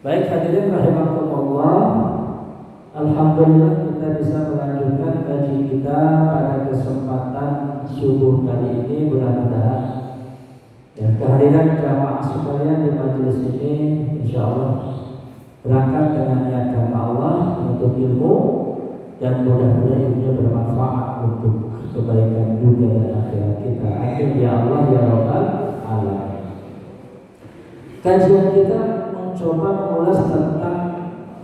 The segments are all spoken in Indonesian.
Baik hadirin rahimakumullah, alhamdulillah kita bisa melanjutkan kaji kita pada kesempatan subuh kali ini. Mudah-mudahan kehadiran jamaah sekalian di majelis ini insyaallah berangkat dengan niat karena Allah untuk ilmu, dan mudah-mudahan ilmunya bermanfaat untuk kebaikan dunia dan akhirat kita. Amin ya Allah ya Rabbal alamin. Kajian kita mencoba mengulas tentang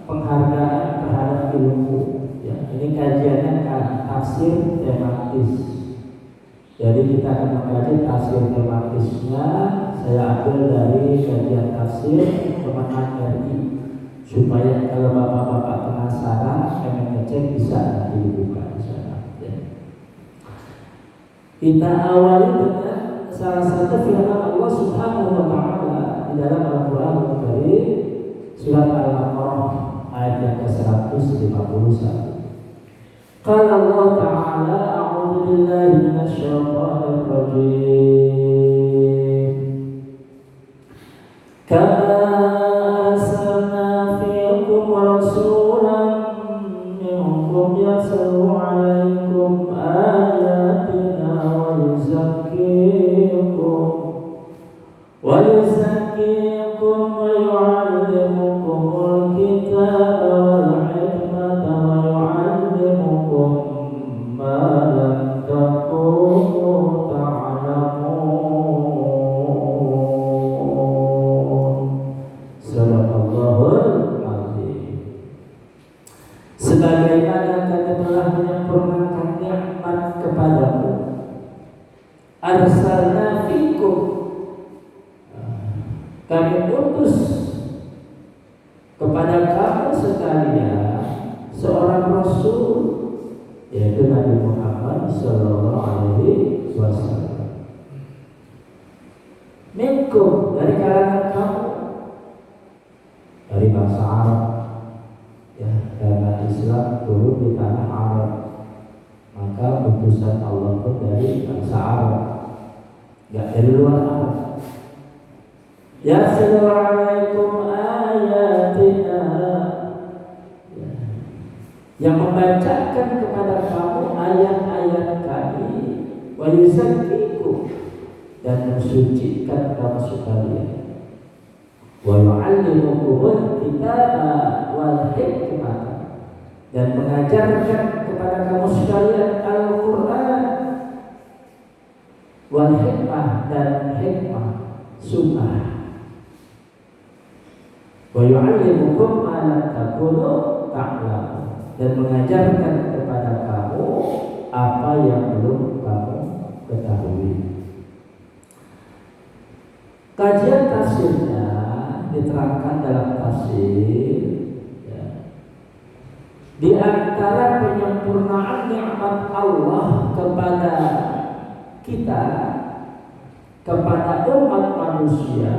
penghargaan terhadap ilmu. Ini kajiannya kan tafsir tematis. Jadi kita akan mengkaji tafsir tematisnya. Saya ambil dari kajian tafsir Kemenang RI, supaya kalau bapak-bapak penasaran pengen ngecek bisa nanti dibuka di sana. Kita awali dengan salah satu firman Allah Subhanahu wa taala di dalam Al-Qur'an Al-Karim, surat Al-Baqarah ayat yang ke-151. Qala Allah Ta'ala, a'udzu billahi minasy syaithanir rajim. Kama arsalna fiikum rasulan minkum yatlu 'alaikum ayatina wa yuzakkikum wa yu'allimukumul kitaba wal hikmata wa yu'allimukum ma lam takunu ta'lamun. Sadaqallahul azim. Sebagaimana kami telah menyempurnakan nikmat kepadamu, arsalna fikum, kami utus kepada kamu sekalian seorang rasul, yaitu Nabi Muhammad sallallahu alaihi wasallam. Minkum, dari kalangan kamu, dari bangsa Arab, karena Islam turun di tanah Arab, maka utusan Allah pun dari bangsa Arab, enggak dari luar Arab. Yatlu 'alaikum ayatina, yang membacakan kepada kamu ayat-ayat kami, wa yuzakkikum, dan mensucikan kamu sekalian, wa yu'allimukumul kitaba wal hikmah, dan mengajarkan kepada kamu sekalian Al-Qur'an, wal hikmah, dan hikmah sunnah, wa yu'allimukum ma lam takunu ta'lamun, dan mengajarkan kepada kamu apa yang belum kamu ketahui. Kajian tafsirnya diterangkan dalam tafsir, di antara penyempurnaan nikmat Allah kepada kita, kepada umat manusia,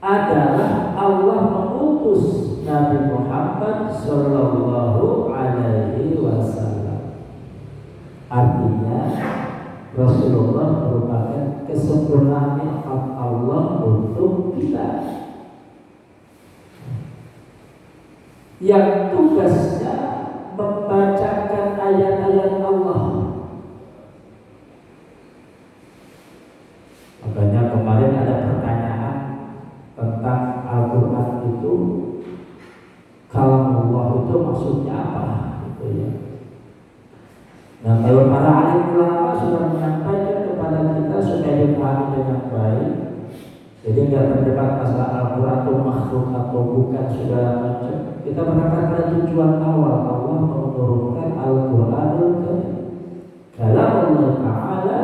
adalah Allah mengutus Nabi Muhammad sallallahu alaihi wasallam. Artinya Rasulullah merupakan kesempurnaan nikmat Allah untuk kita, yang tugasnya membacakan ayat-ayat Allah. Makanya kemarin ada pertanyaan tentang Al-Quran itu, kalamullah itu maksudnya apa? Gitu ya. Nah, kalau para alim ulama sudah menyampaikan kepada kita supaya dipahami dengan baik, jadi nggak berdebat masalah Al-Quran itu makhluk atau bukan segala macam. Kita berangkat pada tujuan awal, Allah menurunkan Al-Quranul Karim, kalam Allah Ta'ala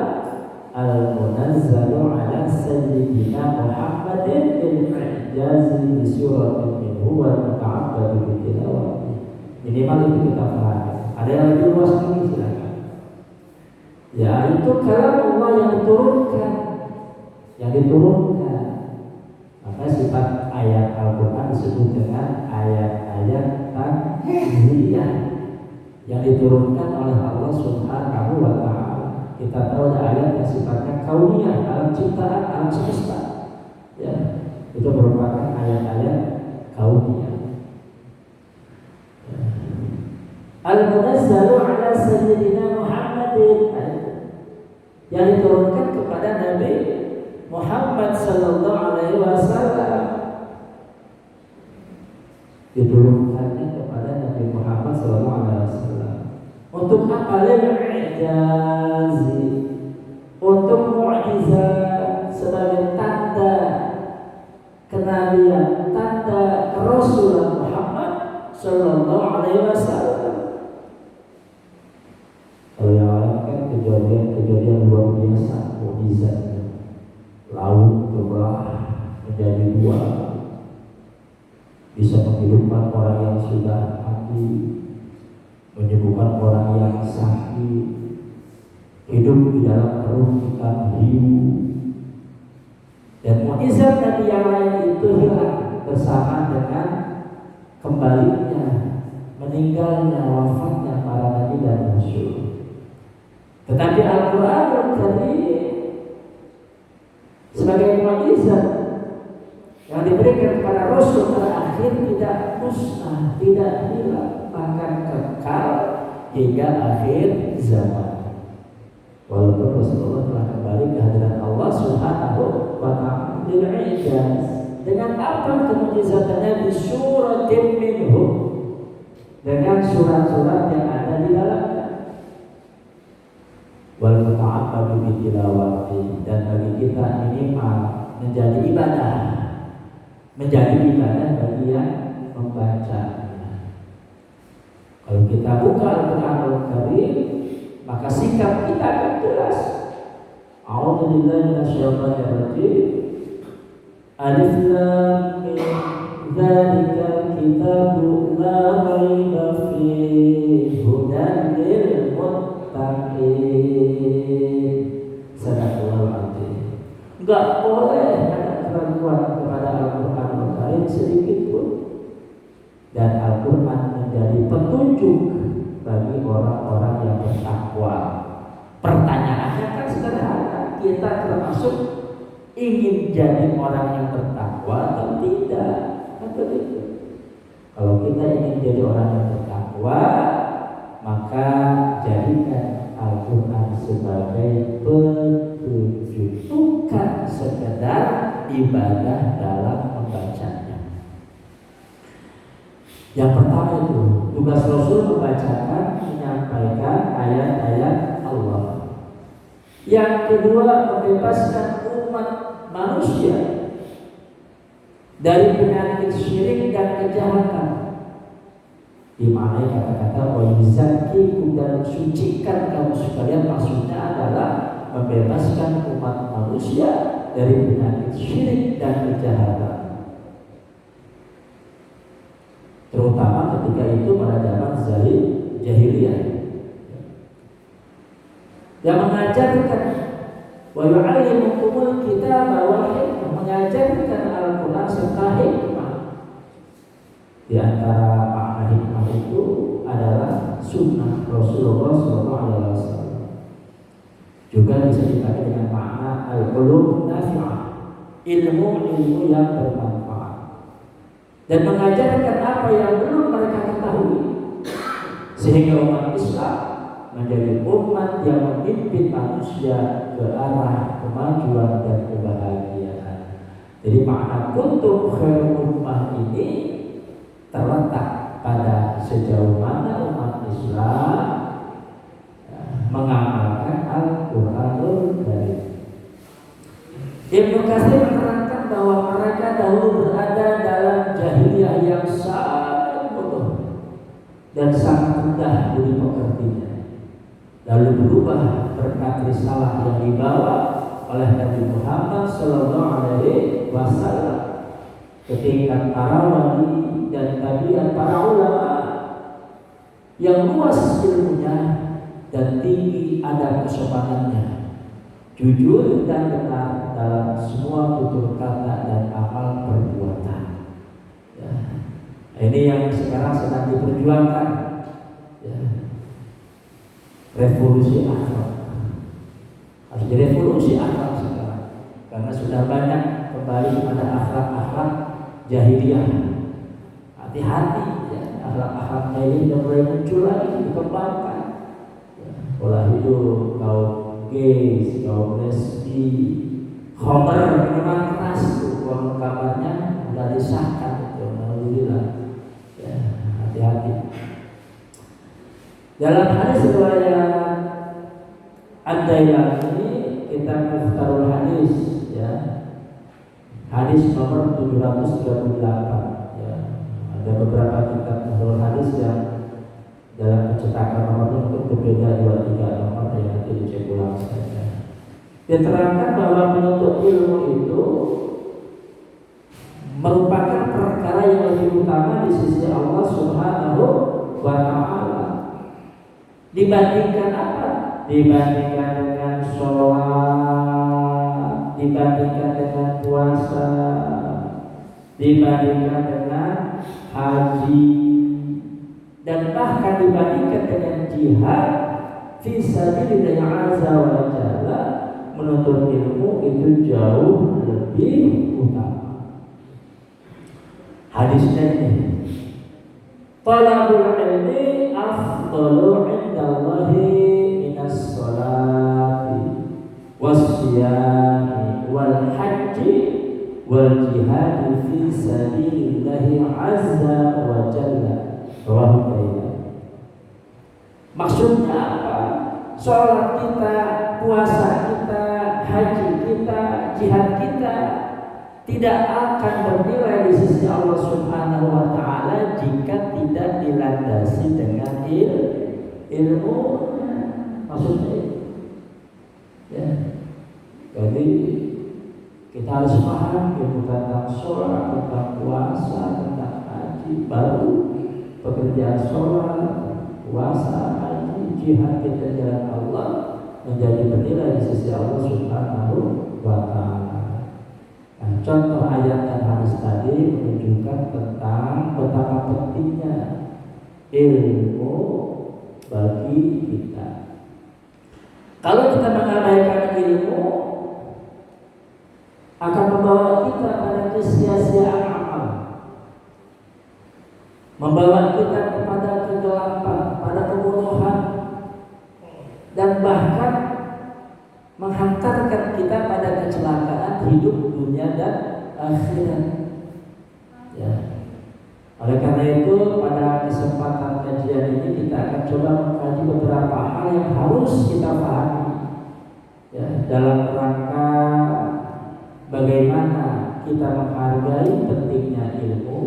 al-munazzalu ala sayyidina Muhammadin bil-i'jazi bi suratin minhu wal muta'abbadu bi tilawati. Minimal itu kita pahami. Ada yang lebih luas lagi silakan. Ya, itu kalam Allah yang diturunkan. Maka sifat ayat Al-Quran disebut dengan ayat-ayat tanziliyah yang diturunkan oleh Allah Subhanahu wa ta'ala. Kita tahu ada ayat yang sifatnya kauniyah, alam ciptaan, alam semesta. Ya, itu merupakan ayat-ayat kaumnya. Al-Munazzalu ala Sayyidina Muhammadin, yang diturunkan kepada Nabi Muhammad sallallahu alaihi wasallam, diturunkannya kepada Nabi Muhammad sallallahu alaihi wasallam untuk apa? Lil-i'jazi, untuk mu'jizat, sebagai tanda kenabian, tanda kerasulan Muhammad sallallahu alaihi wasallam. Kalau yang lain kan kejadian luar biasa, mukjizatnya. Laut berbelah menjadi dua, bisa menghidupkan orang yang sudah mati, menyembuhkan orang yang sakit, hidup di dalam perut ikan hiu. Dan mukjizat Nabi yang lain itu hilang bersama dengan kembalinya, meninggalnya, wafatnya para nabi dan rasul. Tetapi Al-Quranul Karim sebagai mukjizat yang diberikan kepada Rasul terakhir tidak musnah, tidak hilang, bahkan kekal hingga akhir zaman. Walaupun Rasulullah telah kembali ke hadirat Allah Subhanahu wa ta'ala dengan apa kemukjizatannya? Di suratin minhu, dengan surat-surat yang ada di dalamnya. Wal muta'abbadu bi tilawati, dan bagi kita minimal menjadi ibadah bagi yang membacanya. Kalau kita buka Al-Quranul Karim, maka sikap kita akan jelas. A'udzubillahi minasyaitonir rajim. Alif lam mim, dzalikal kitabu la raiba fihi, hudan lil muttaqin. Sadaqallahul azim. Enggak boleh ada keraguan kepada Al-Quranul Karim sedikit pun. Dan Al-Quran menjadi petunjuk bagi orang-orang yang bertakwa. Pertanyaannya kan sederhana, kita termasuk ingin jadi orang yang bertakwa atau tidak? Atau tidak? Kalau kita ingin jadi orang yang bertakwa, maka jadikan Al-Quran sebagai petunjuk, bukan sekedar ibadah dalam membacanya. Yang pertama itu tugas Rasul membacakan, menyampaikan ayat-ayat Allah. Yang kedua, membebaskan umat manusia dari penyakit syirik dan kejahatan. Dimaknai kata-kata wayuzakkikum, dan sucikan kamu sekalian, maksudnya adalah membebaskan umat manusia dari penyakit syirik dan kejahatan. Terutama ketika itu pada zaman jahiliyah, yang mengajarkan wa yu'allimukumul kitaba wal hikmah, mengajarkan Al-Quran serta hikmah. Di antara makna hikmah itu adalah sunnah Rasulullah SAW. Juga bisa dipakai dengan makna al-ulum nafi'ah, ilmu yang bermanfaat, dan mengajarkan apa yang belum mereka ketahui, sehingga umat Islam menjadi umat yang memimpin manusia ke arah kemajuan dan kebahagiaan. Jadi makna kuntum khairu ummah ini terletak pada sejauh mana umat Islam mengamalkan Al-Quranul Karim. Ibnu Katsir menerangkan bahwa mereka dahulu berada dalam jahiliyah yang sangat bodoh dan sangat rendah budi pekertinya, lalu berubah berkat risalah yang dibawa oleh Nabi Muhammad sallallahu alaihi wasallam ke tingkat para wali dan tabi'at, para ulama yang luas ilmunya dan tinggi adab kesopanannya, jujur dan benar dalam semua tutur kata dan amal perbuatan. Ya. Ini yang sekarang sedang diperjuangkan. Ya. Revolusi akhlak. Harus direvolusi akhlak sekarang, karena sudah banyak kembali pada akhlak-akhlak jahiliyah hati-hati ya, akhlak-akhlaknya ini sudah mulai muncul lagi, dikembangkan ya, pola hidup kaum gays, kaum lesbi, homer, minuman keras itu kabarnya sudah disahkan itu, alhamdulillah ya, hati-hati. Dalam hadis riwayat Ad-Dailami, kita Mukhtarul Hadis ya, hadis nomor 738 ya. Ada beberapa kitab Mukhtarul Hadis yang dalam pencetakan nomornya mungkin berbeda 2-3 nomor yang nanti dicek ulang saja. Diterangkan bahwa menuntut ilmu itu merupakan perkara yang lebih utama di sisi Allah Subhanahu wa Ta'ala dibandingkan apa? Dibandingkan dengan sholat, dibandingkan dengan puasa, dibandingkan dengan haji, dan bahkan dibandingkan dengan jihad fi sabilillah azza wa jalla. Menuntut ilmu itu jauh lebih utama. Hadisnya ini, talabul ilmi afdalu indallahi minas sholati wassiyami wal haji wal jihadi fi sabilillahi azza wa jalla. Maksudnya apa? Sholat kita, puasa kita, haji kita, jihad kita tidak akan bernilai di sisi Allah Subhanahu wa Ta'ala jika tidak dilandasi dengan ilmu. Maksudnya ya. Jadi kita harus paham ilmu tentang sholat, tentang puasa, tentang haji, baru pekerjaan sholat, puasa, haji, jihad kita jalan Allah menjadi bernilai di sisi Allah Subhanahu wa Ta'ala. Nah, contoh ayat dan hadis tadi menunjukkan tentang betapa pentingnya ilmu bagi kita. Kalau kita mengabaikan ilmu, akan membawa kita pada kesia-siaan amal, membawa kita kepada kegelapan, pada kebodohan, dan bahkan menghantarkan kita pada kecelakaan hidup dunia dan akhirat. Ya. Oleh karena itu, pada kesempatan kajian ini kita akan coba mengkaji beberapa hal yang harus kita pahami ya, dalam rangka bagaimana kita menghargai pentingnya ilmu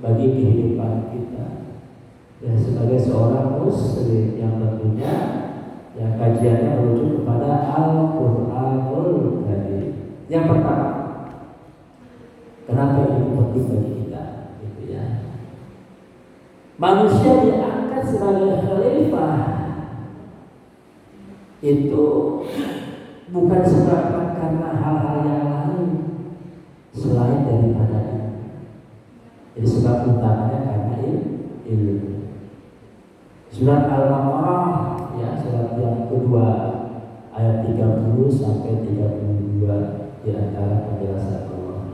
bagi kehidupan kita. Ya, sebagai seorang muslim yang tentunya ya kajiannya merujuk kepada Al-Qur'anul Karim. Yang pertama, kenapa ilmu penting bagi kita? Gitu ya. Manusia diangkat sebagai khalifah itu bukan sebab karena hal-hal yang lain selain daripada itu. Jadi sebab utamanya karena ilmu. Surat Al-Baqarah ya, surat yang kedua ayat 30 sampai 32 di antara penjelasan Allah.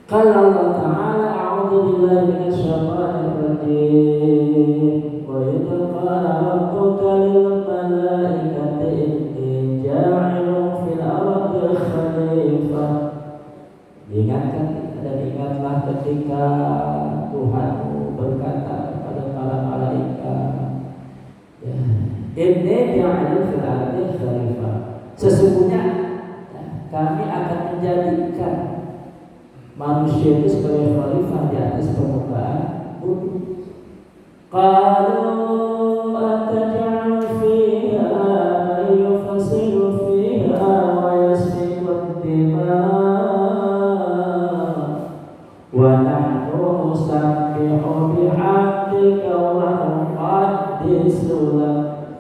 Qala Allah Ta'ala, a'udzu billahi minasy syaithanir rajim. Wa idh qala rabbuka lil malaikati inni ja'ilun fil ardi khalifah. Diingatkan dan ingatlah ketika Tuhanmu berkata kepada para malaikat, ya, inni ja'ilun fil ardi khalifah. Sesungguhnya ya, kami akan menjadikan manusia itu sebagai khalifah di atas permukaan bumi. Qalu ataj'al fiha man yufsidu fiha wa yasfiku ad-dima wa nahnu nusabbihu bihamdika wa nuqaddisu lak.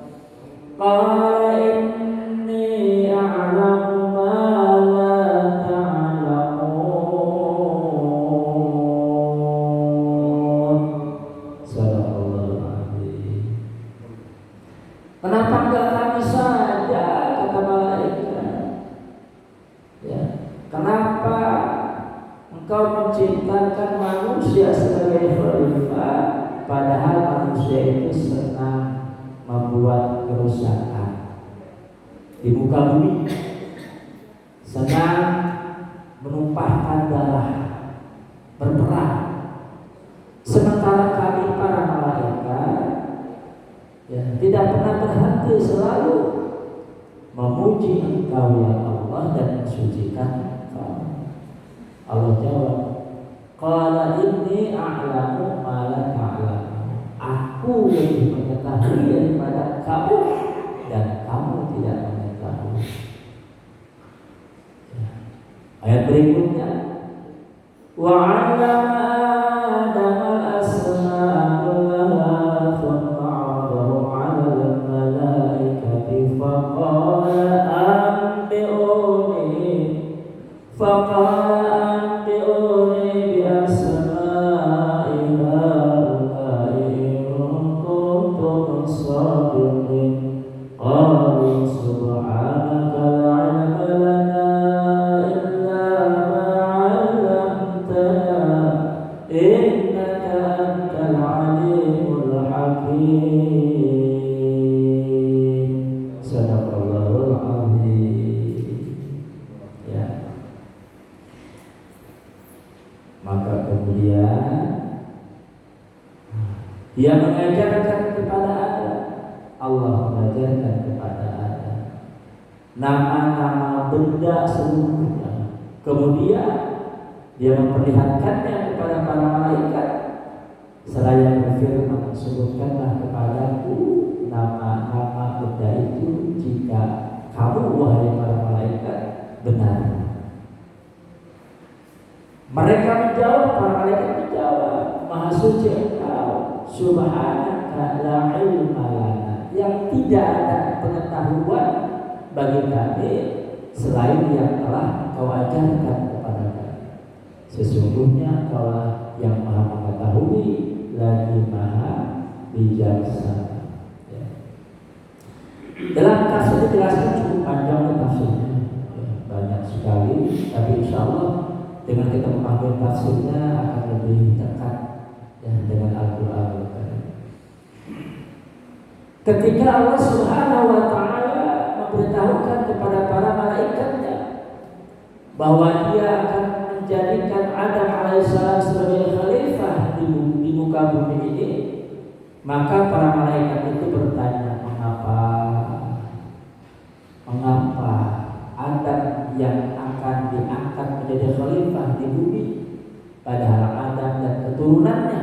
Qala inni a'lamu ma la kenapa enggak kami saja, kata malaikat ya, kenapa engkau menciptakan manusia sebagai khalifah, padahal manusia itu senang membuat kerusakan di muka bumi, senang menumpahkan darah, berperang. Sementara kami para malaikat tidak pernah berhenti, selalu memuji Engkau ya Allah dan mensucikan Engkau. Allah jawab, qala inni a'lamu ma la ta'lamun. Aku lebih mengetahui daripada kamu dan kamu tidak mengetahui. Ayat berikutnya, wa 'allama Adam al-asma'a kullaha thumma 'aradahu 'ala al-malaikati faqala anbi'uni bi asma'i ha'ula'i in kuntum shadiqin. Qalu subhanaka la 'ilma lana illa ma 'allamtana innaka antal 'alimul hakim. Sadaqallahul 'azim. Ya. Maka kemudian dia mengajarkan kepada Adam, Allah mengajarkan kepada Adam nama-nama benda seluruhnya. Kemudian dia memperlihatkannya kepada para malaikat seraya berfirman, sebutkanlah kepadaku nama-nama benda itu jika kamu wahai para malaikat benar. Mereka menjawab, para malaikat menjawab, Maha suci Engkau, subhanaka la ilma lana, yang tidak ada pengetahuan bagi kami selain yang telah Kau ajarkan kepada kami. Sesungguhnya Kaulah yang Maha mengetahui lagi Maha bijaksana. Ya. Dalam tafsir dijelaskan cukup panjang tafsirnya, banyak sekali, tapi insya Allah dengan kita memahami tafsirnya akan lebih dekat dengan Al-Quran. Ketika Allah Subhanahu wa Ta'ala memberitahukan kepada para malaikatnya bahwa Dia akan menjadikan Adam alaihissalam sebagai khalifah di muka bumi ini, maka para malaikat itu bertanya, mengapa Adam yang akan diangkat menjadi khalifah di bumi, padahal Adam dan keturunannya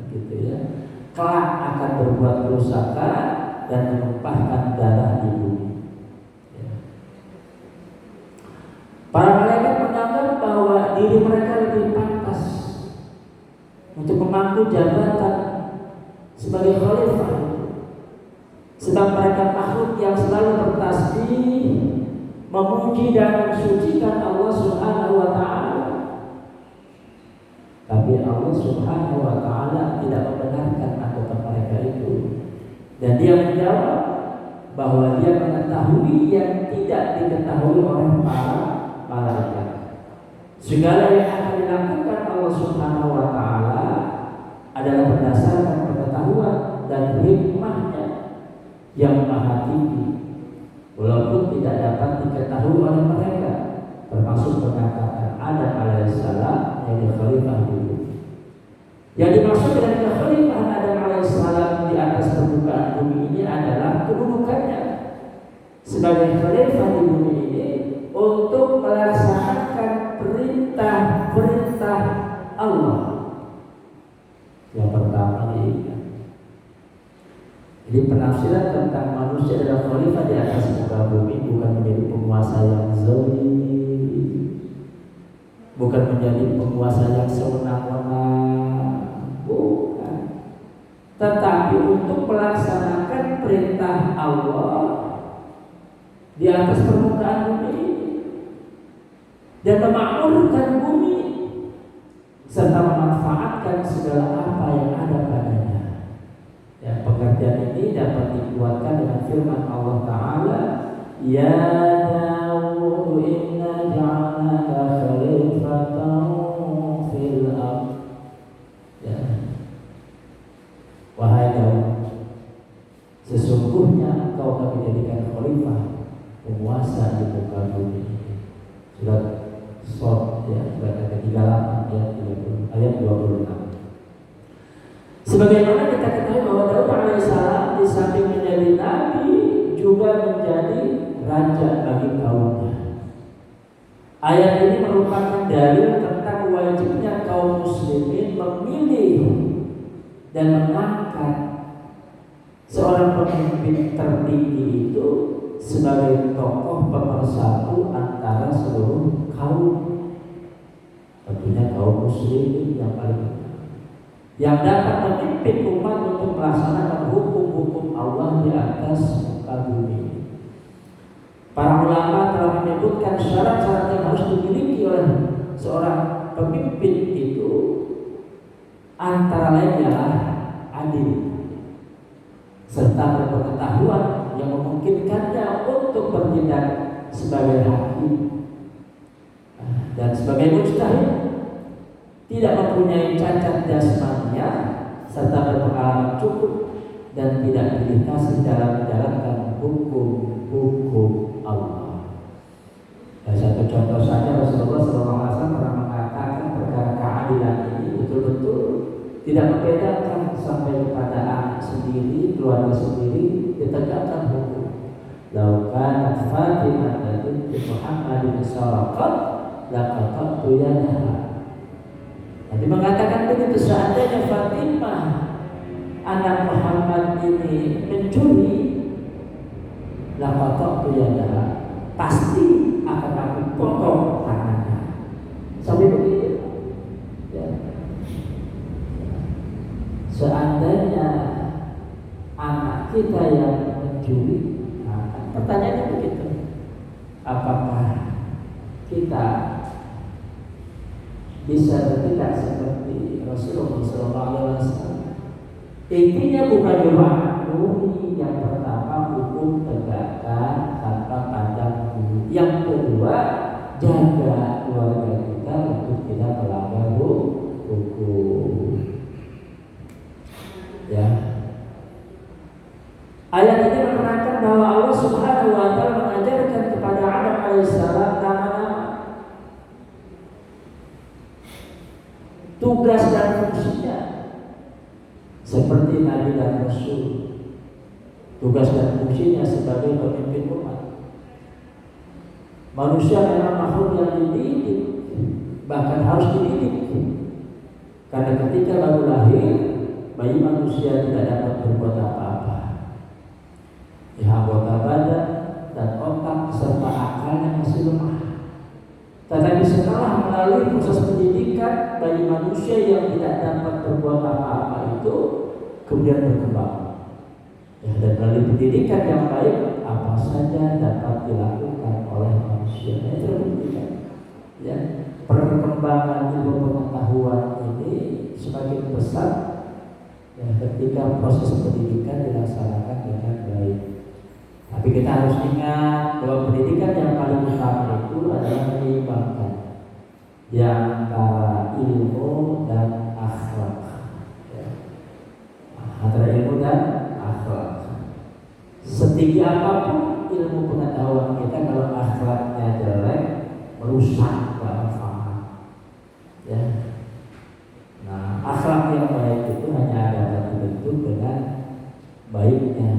begitu ya, kelak akan berbuat kerusakan dan menumpahkan darah di bumi. Ya. Para malaikat menganggap bahwa diri mereka lebih pantas untuk memangku jabatan sebagai khalifah, sebab mereka makhluk yang selalu bertasbih, memuji dan mensucikan Allah Subhanahu wa Ta'ala. Tapi Allah Subhanahu wa Ta'ala tidak membenarkan anggapan mereka itu, dan Dia menjawab bahwa Dia mengetahui yang tidak diketahui oleh para malaikat. Segala yang akan dilakukan Allah Subhanahu wa Ta'ala adalah berdasarkan pengetahuan dan hikmahnya yang maha tinggi, walaupun tidak dapat diketahui oleh mereka, termasuk pengangkatan Adam alaihissalam menjadi khalifah di bumi. Yang dimaksud dengan khalifah Adam alaihissalam di atas permukaan bumi ini adalah kedudukannya sebagai khalifah di bumi ini untuk melaksanakan perintah-perintah Allah. Yang pertama ini, jadi penafsiran tentang manusia adalah khalifah di atas muka bumi bukan menjadi penguasa yang zalim, bukan menjadi penguasa yang sewenang-wenang, bukan, tetapi untuk melaksanakan perintah Allah di atas permukaan bumi dan memakmurkan bumi serta memanfaatkan segala apa yang ada padanya. Ya, pengertian ini dapat dikuatkan dengan firman Allah Ta'ala, Ya Dawud inna ja'alnaka khalifatan 26. Sebagaimana kita ketahui bahwa Daud alaihissalam di samping menjadi nabi juga menjadi raja bagi kaumnya. Ayat ini merupakan dalil tentang wajibnya kaum muslimin memilih dan mengangkat seorang pemimpin tertinggi itu sebagai tokoh pemersatu antara seluruh kaum. Tentunya kaum muslimin yang paling yang dapat memimpin umat untuk melaksanakan hukum-hukum Allah di atas muka bumi. Para ulama telah menyebutkan syarat-syarat yang harus dimiliki oleh seorang pemimpin itu antara lain ialah adil serta berpengetahuan yang memungkinkannya untuk bertindak sebagai hakim dan sebagai mujtahid, tidak mempunyai cacat jasmaninya serta berpengalaman cukup dan tidak dilintasi dalam menjalankan hukum-hukum Allah. Dan satu contoh saja, Rasulullah SAW pernah mengatakan perkara keadilan ini betul-betul tidak membedakan sampai kepada anak sendiri, keluarga sendiri, ditegakkan hukum. Laukan Fatimah binti Muhammadin sarqat laqattu yadaha. Nabi mengatakan begitu, seandainya Fatimah anak Muhammad ini mencuri, laqattu yadaha, pasti akan aku potong tangannya. Sampai begitu. Ya. Seandainya anak kita yang mencuri, nah, pertanyaannya begitu, apakah kita bisa bertindak seperti Rasulullah SAW? Intinya bukan memenuhi yang pertama hukum tegakkan tanpa pandang bulu. Yang kedua, jaga keluarga kita untuk tidak melanggar hukum. Ya. Ayat ini menerangkan bahwa Allah Subhanahu wa Ta'ala mengajarkan kepada Adam alaihissalam nama-nama, tugas dan fungsinya seperti Nabi dan Rasul. Tugas dan fungsinya sebagai pemimpin umat. Manusia memang makhluk yang dididik, bahkan harus dididik. Karena ketika baru lahir, bayi manusia tidak dapat berbuat apa-apa. Ya, anggota badan dan otak serta akalnya masih lemah. Tetapi setelah melalui proses pendidikan, bayi manusia yang tidak dapat berbuat apa-apa itu kemudian berkembang. Ya, dan melalui pendidikan yang baik, apa saja dapat dilakukan oleh manusia. Itu pendidikan. Ya, perkembangan ilmu pengetahuan ini semakin besar ya, ketika proses pendidikan dilaksanakan dengan baik. Tapi kita harus ingat bahwa pendidikan yang paling utama itu adalah menyeimbangkan yang antara ilmu dan akhlak. Ya. Antara ilmu dan akhlak. Setinggi apapun ilmu pengetahuan kita, kalau akhlaknya jelek, merusak paham. Ya. Nah, akhlak yang baik itu hanya dapat dibentuk dengan baiknya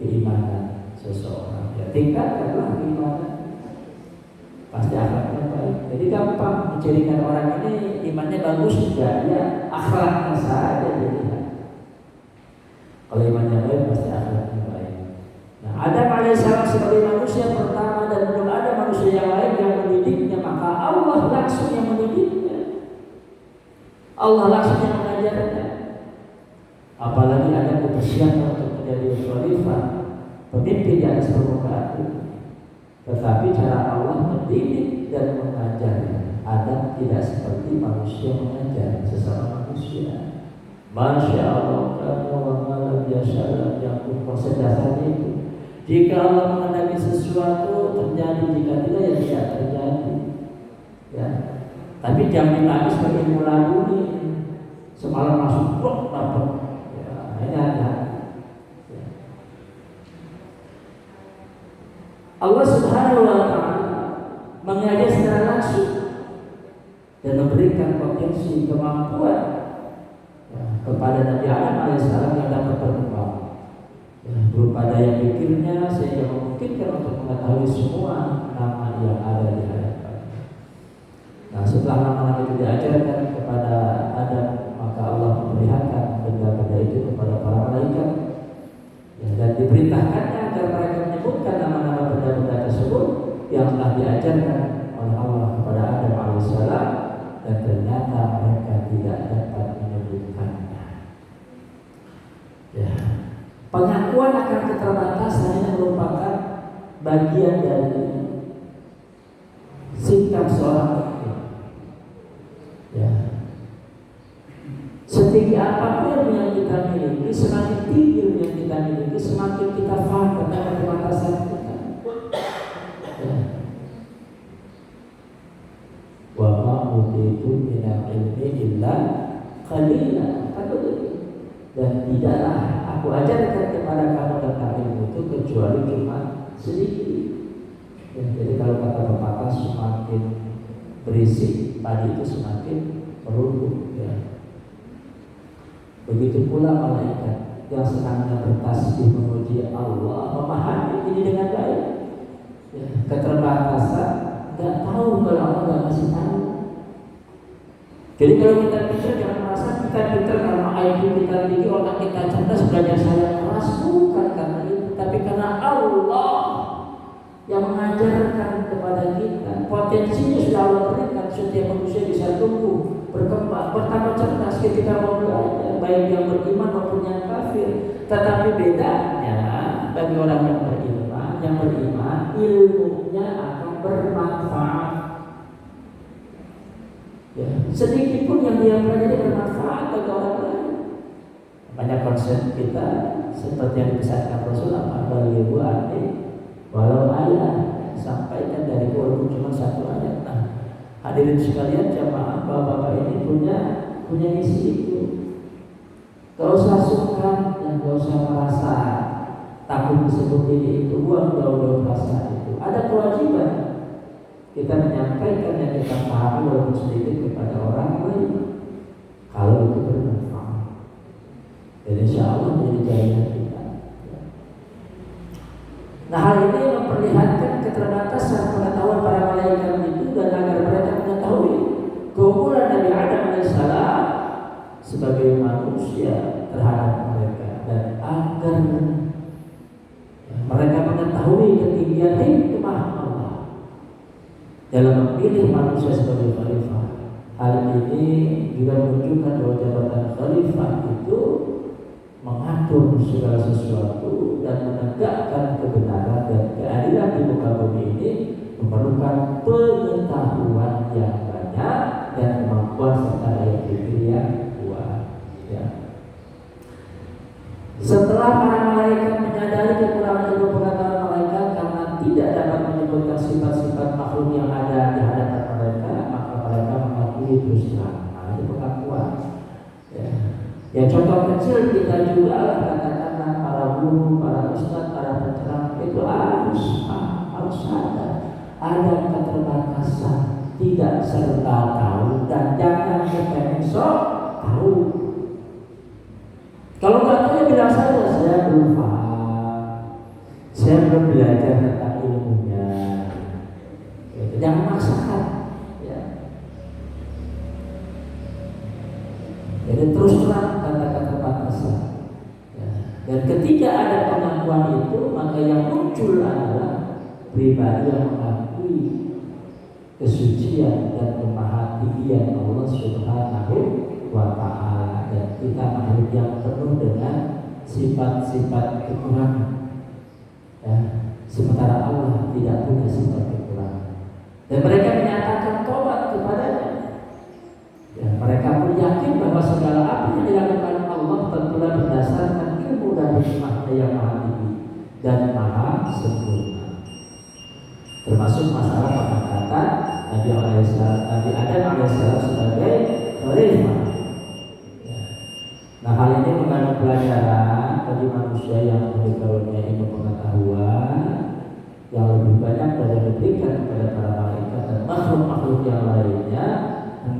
keimanan seseorang. Ya, tingkatkanlah keimanan, pasti akhlaknya baik. Jadi gampang mencirikan orang ini imannya bagus juga, ya akhlaknya saja dilihat. Kalau imannya baik, pasti akhlaknya baik. Nah, Adam alaihissalam sebagai manusia pertama dan belum ada manusia yang lain yang mendidiknya, maka Allah langsung yang mendidiknya. Allah langsung yang mengajarnya. Apalagi ada kebersihan untuk menjadi khalifah, pemimpin di atas permukaan bumi. Tetapi cara Allah mendidik dan mengajarnya. Adam tidak seperti manusia mengajar sesama manusia. Masya Allah, karena biasa yang proses dasarnya itu. Jika Allah mengendaki sesuatu terjadi, jika tidak ya tidak terjadi. Ya. Tapi jangan ditangis sebagai mula dulu. Semalam masuk blok dapat. Ini ada. Allah Subhanahu wa Ta'ala mengajar secara langsung dan memberikan potensi kemampuan kepada Nabi Adam alaihissalam yang dapat berkembang berupa daya pikirnya sehingga memungkinkan untuk mengetahui semua nama yang ada di hadapan. Nah, setelah nama-nama itu diajarkan kepada Adam, maka Allah memperlihatkan benda-benda itu kepada para malaikat dan diperintahkannya agar mereka menyebutkan nama-nama benda-benda tersebut yang telah diajarkan oleh Allah kepada Adam alaihissalam, dan ternyata mereka tidak dapat menyebutkannya. Pengakuan akan keterbatasan hanya merupakan bagian dari sikap seorang mukmin. Setinggi apapun yang kita miliki, semakin tinggi yang kita miliki, semakin kita faham tentang keterbatasan kita. Wa ma utitu minal ilmi illa qalila. Dan tidaklah aku ajarkan kepada kamu tentang ilmu itu kecuali cuma sedikit. Jadi kalau kata pepatah, semakin berisik padi itu semakin merunduk. Begitu pula malaikat yang senangnya bertasbih memuji Allah, memahami ini dengan baik. Keterbatasan, nggak tahu kalau Allah nggak kasih tahu. Jadi kalau kita pikir, jangan merasa kita pintar karena IQ kita tinggi, otak kita cerdas, belajar saya keras. Bukan karena itu, tapi karena Allah yang mengajarkan kepada kita. Potensinya sudah Allah berikan. Setiap manusia bisa tumbuh, berkembang, bertambah cerdas ketika mau belajar, baik yang beriman maupun yang kafir. Tetapi bedanya bagi orang yang beriman, ilmunya akan bermanfaat. Sedikit pun yang dia pelajari bermanfaat bagi orang lain. Banyak konsep kita seperti yang dipesankan Rasulullah, balighu anni walau ayat, sampaikan dari walaupun cuma satu ayat. Nah, hadirin sekalian jamaah, bapak-bapak ini punya isi itu. Gak usah sungkan dan gak usah merasa takut disebut ini itu, buang jauh-jauh perasaan itu. Ada kewajiban kita menyampaikan yang kita pahami walaupun sedikit kepada orang lain, kalau itu bermanfaat. Dan insya Allah menjadi jaringan kita. Nah, hal ini memperlihatkan keterbatasan pengetahuan para malaikat itu, dan agar mereka mengetahui keunggulan Nabi Adam alaihissalam sebagai manusia terhadap mereka, dan agar mereka mengetahui ketinggian hikmah Allah dalam memilih manusia sebagai khalifah. Hal ini juga menunjukkan bahwa jabatan khalifah itu mengatur segala sesuatu dan menegakkan kebenaran dan keadilan di muka bumi ini memerlukan pengetahuan yang banyak dan kemampuan serta daya pikir yang kuat. Setelah para malaikat menyadari kekurangan ilmu pengetahuan malaikat karena tidak dapat menyebutkan sifat-sifat makhluk yang ada di hadapan mereka, maka mereka mengakui terus terang. Nah, itu pengakuan. Ya, contoh kecil kita juga lah, katakanlah para guru, para ustadz, para penceramah itu harus sadar ada keterbatasan, tidak serta tahu, dan jangan kepengen sok tahu. Kalau nggak tahu ya bilang saja, saya belum paham, saya belum belajar tentang ilmunya. Jangan maksakan. Jadi terus terang kata keterbatasan. Dan ketika ada pengakuan itu, maka yang muncul adalah pribadi yang mengakui kesucian dan kemahatinggian Allah Subhanahu wa Ta'ala, dan kita makhluk yang penuh dengan sifat-sifat kekurangan. Sementara Allah tidak punya sifat kekurangan. Dan mereka menyatakan tobat kepadanya. Mereka pun yakin bahwa segala apa yang dilakukan Allah tentulah berdasarkan ilmu dan hikmahnya yang maha tinggi dan maha sempurna. Termasuk masalah pengangkatan Nabi Adam alaihissalam sebagai khalifah. Nah, hal ini mengandung pelajaran bagi manusia yang memiliki karunia ilmu pengetahuan yang lebih banyak dari yang diberikan kepada para malaikat dan makhluk-makhluk yang lainnya,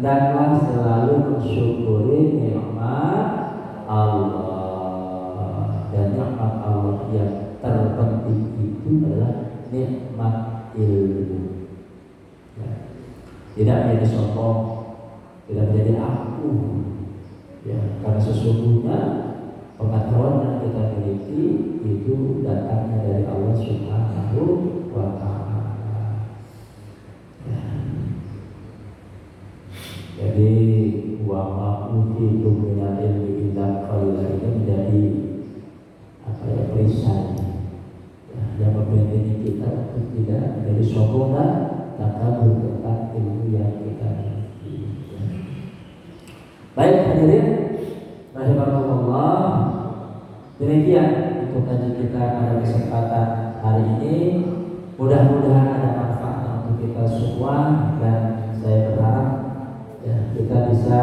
hendaklah selalu mensyukuri nikmat Allah. Dan nikmat Allah yang terpenting itu adalah nikmat ilmu. Ya. Tidak menjadi sombong, tidak menjadi aku. Ya, karena sesungguhnya pengetahuan yang kita miliki itu datangnya dari Allah Subhanahu wa Ta'ala. Ya. Jadi wa ma utitu minal ilmi illa qalila ini menjadi perisai yang membentengi kita untuk tidak menjadi sombong dan takabur tentang ilmu yang kita miliki. Baik hadirin rahimakumullah, demikian untuk kajian kita pada kesempatan hari ini. Mudah-mudahan ada manfaat untuk kita semua, dan saya berharap ya, kita bisa